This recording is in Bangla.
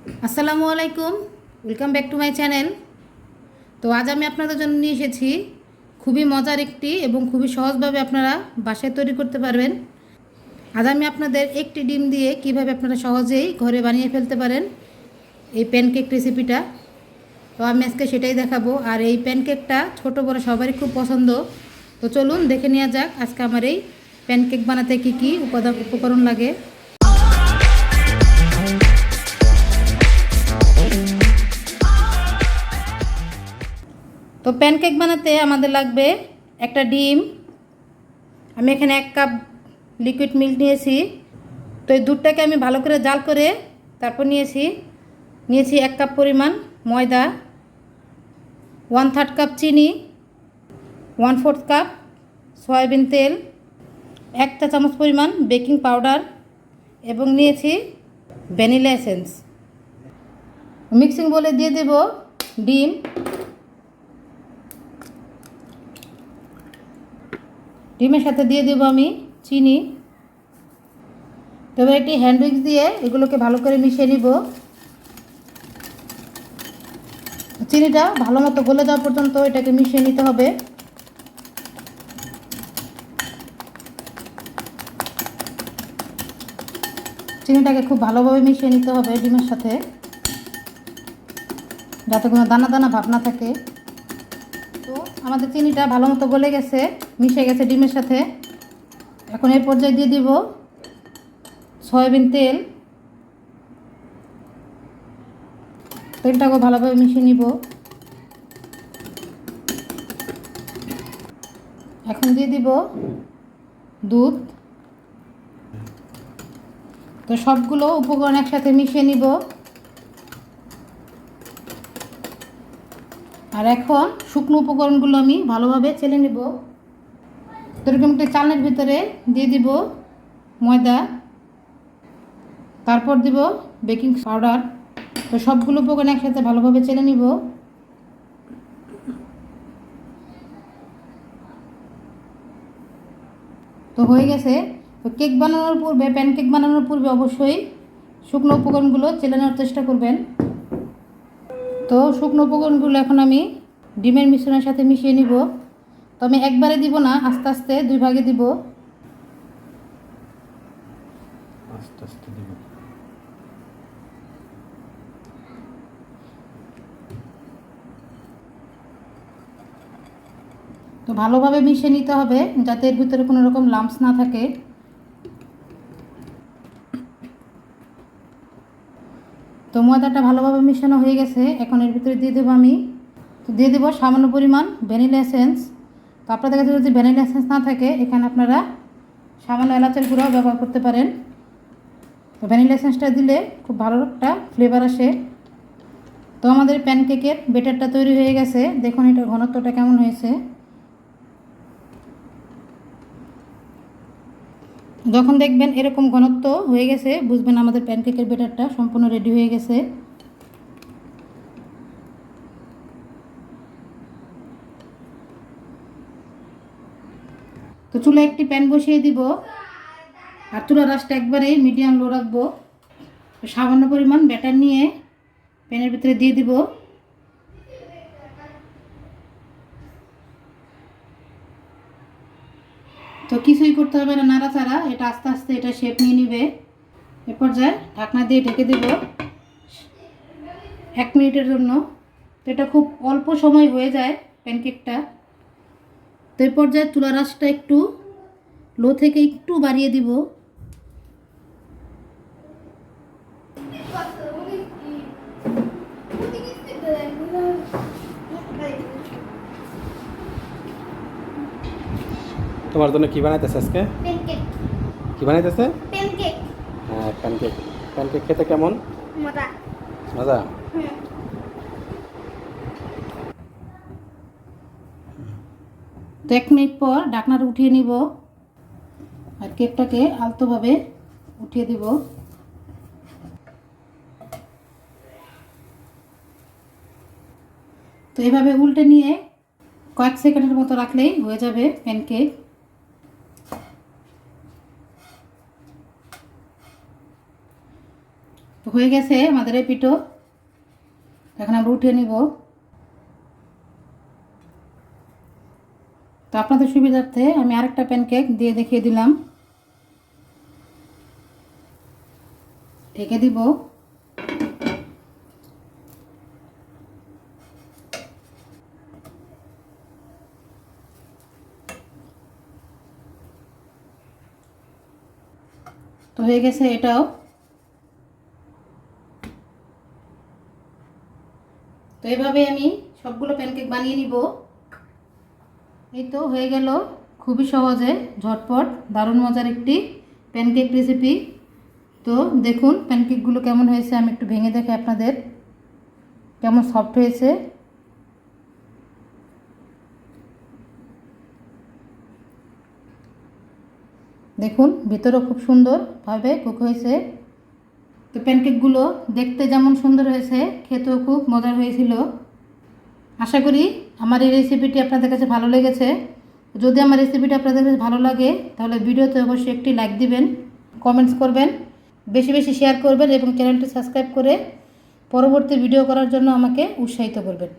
আসসালামু আলাইকুম, welcome back to my channel. তো আজ আমি আপনাদের জন্য নিয়ে এসেছি খুবই মজার একটি এবং খুবই সহজভাবে আপনারা বাসায় তৈরি করতে পারবেন। আজ আমি আপনাদের একটি ডিম দিয়ে কিভাবে আপনারা সহজেই ঘরে বানিয়ে ফেলতে পারেন এই প্যানকেক রেসিপিটা। তো আমি আজকে সেটাই দেখাবো। আর এই প্যানকেকটা ছোট বড় সবারই খুব পছন্দ। তো চলুন দেখে নেওয়া যাক আজকে আমার এই প্যানকেক বানাতে কী কী উপকরণ লাগে। তো প্যানকেক বানাতে আমাদের লাগবে একটা ডিম। আমি এখানে 1 কাপ লিকুইড মিল্ক নিয়েছি। তো এই দুধটাকে আমি ভালো করে জাল করে তারপর নিয়েছি 1 কাপ পরিমাণ ময়দা, 1/3 কাপ চিনি, 1/4 কাপ সয়াবিন তেল, 1 চা চামচ পরিমাণ বেকিং পাউডার এবং নিয়েছি ভ্যানিলা এসেন্স। মিক্সিং বলে দিয়ে দেব ডিম। ডিমের সাথে দিয়ে দেব আমি চিনি। তবে একটি হ্যান্ড উইক্স দিয়ে এগুলোকে ভালো করে মিশিয়ে নিব। চিনিটা ভালো মতো গলে যাওয়া পর্যন্ত এটাকে মিশিয়ে নিতে হবে। চিনিটাকে খুব ভালোভাবে মিশিয়ে নিতে হবে ডিমের সাথে, যাতে কোনো দানা দানা ভাব না থাকে। তো আমাদের চিনিটা ভালো মতো গলে গেছে, মিশে গেছে ডিমের সাথে। এখন এই পর্যায়ে দিয়ে দিব সয়াবিন তেল। তেলটাকে ভালোভাবে মিশিয়ে নিব। এখন দিয়ে দিব দুধ। তো সবগুলো উপকরণ একসাথে মিশিয়ে নিব। আর এখন শুকনো উপকরণগুলো আমি ভালোভাবে চেলে নেব। তো এরকম একটা চালনির ভিতরে দিয়ে দিব ময়দা, তারপর দিব বেকিং পাউডার। তো সবগুলো উপকরণ একসাথে ভালোভাবে চেলে নিব। তো হয়ে গেছে। তো কেক বানানোর পূর্বে, প্যানকেক বানানোর পূর্বে অবশ্যই শুকনো উপকরণগুলো চেলে নেওয়ার চেষ্টা করবেন। তো শুকনো উপকরণগুলো এখন আমি ডিমের মিশ্রণের সাথে মিশিয়ে নিব। তো আমি একবারে দিব না, আস্তে আস্তে 2 ভাগে দিব। আস্তে আস্তে দিব। তো ভালোভাবে মিশিয়ে নিতে হবে যাতে এর ভিতরে কোনো রকম লাম্পস না থাকে। তো ময়দাটা ভালোভাবে মিশানো হয়ে গেছে। এখন এর ভিতরে দিয়ে দেবো দিয়ে দেবো সামান্য পরিমাণ ভ্যানিলা এসেন্স। তো আপনাদের কাছে যদি ভ্যানিলা এসেন্স না থাকে, এখানে আপনারা সামান্য এলাচের গুঁড়াও ব্যবহার করতে পারেন। তো ভ্যানিলা এসেন্সটা দিলে খুব ভালো একটা ফ্লেভার আসে। তো আমাদের প্যানকেকের ব্যাটারটা তৈরি হয়ে গেছে। দেখুন এটার ঘনত্বটা কেমন হয়েছে। যখন দেখবেন এরকম ঘনত্ব হয়ে গেছে, বুঝবেন আমাদের প্যানকেকের ব্যাটারটা সম্পূর্ণ রেডি হয়ে গেছে। তো চুলায় একটি প্যান বসিয়ে দিব। আর চুলার আঁচটা একবারেই মিডিয়াম লো রাখবো। সামান্য পরিমাণ ব্যাটার নিয়ে প্যানের ভিতরে দিয়ে দিব। তো কিছুই করতে হবে না, নাড়াচাড়া। এটা আস্তে আস্তে এটা শেপ নিয়ে নিবে। এ পর্যায়ে ঢাকনা দিয়ে ঢেকে দেব 1 মিনিটের জন্য। তো এটা খুব অল্প সময় হয়ে যায় প্যানকেকটা। তো এই পর্যায়ে চুলার আঁচটা একটু লো থেকে একটু বাড়িয়ে দিব। তোমার জন্য কি বানাইতেছে আজকে? প্যানকেক। কি বানাইতেছে? প্যানকেক। হ্যাঁ, প্যানকেক। প্যানকেক খেতে কেমন? মজা। মজা? তো 1 মিনিট পর ঢাকনাটা উঠিয়ে নিব আর কেকটাকে আলতোভাবে উঠিয়ে দিব। তো এভাবে উল্টে নিয়ে কয়েক সেকেন্ডের মতো রাখলেই হয়ে যাবে প্যানকেক। তো হয়ে গেছে আমাদের এই পিঠো, এখন আমরা উঠিয়ে নিব। তো আপনাদের সুবিধার্থে আমি আরেকটা প্যানকেক দিয়ে দেখিয়ে দিলাম। ঢেকে দিব। তো হয়ে গেছে এটাও। তো এভাবে আমি সবগুলো প্যানকেক বানিয়ে নিব। এই তো হয়ে গেল, খুবই সহজে ঝটপট দারুণ মজার একটি প্যানকেক রেসিপি। তো দেখুন প্যানকেকগুলো কেমন হয়েছে, আমি একটু ভেঙে দেখে আপনাদের কেমন সফট হয়েছে। দেখুন ভিতরেও খুব সুন্দরভাবে কুক হয়েছে। তো প্যানকেকগুলো দেখতে যেমন সুন্দর হয়েছে, খেতেও খুব মজার হয়েছিল। আশা করি আমার এই রেসিপিটি আপনাদের কাছে ভালো লেগেছে। যদি আমার রেসিপিটি আপনাদের কাছে ভালো লাগে তাহলে ভিডিওতে অবশ্যই একটি লাইক দিবেন, কমেন্টস করবেন, বেশি বেশি শেয়ার করবেন এবং চ্যানেলটি সাবস্ক্রাইব করে পরবর্তী ভিডিও করার জন্য আমাকে উৎসাহিত করবেন।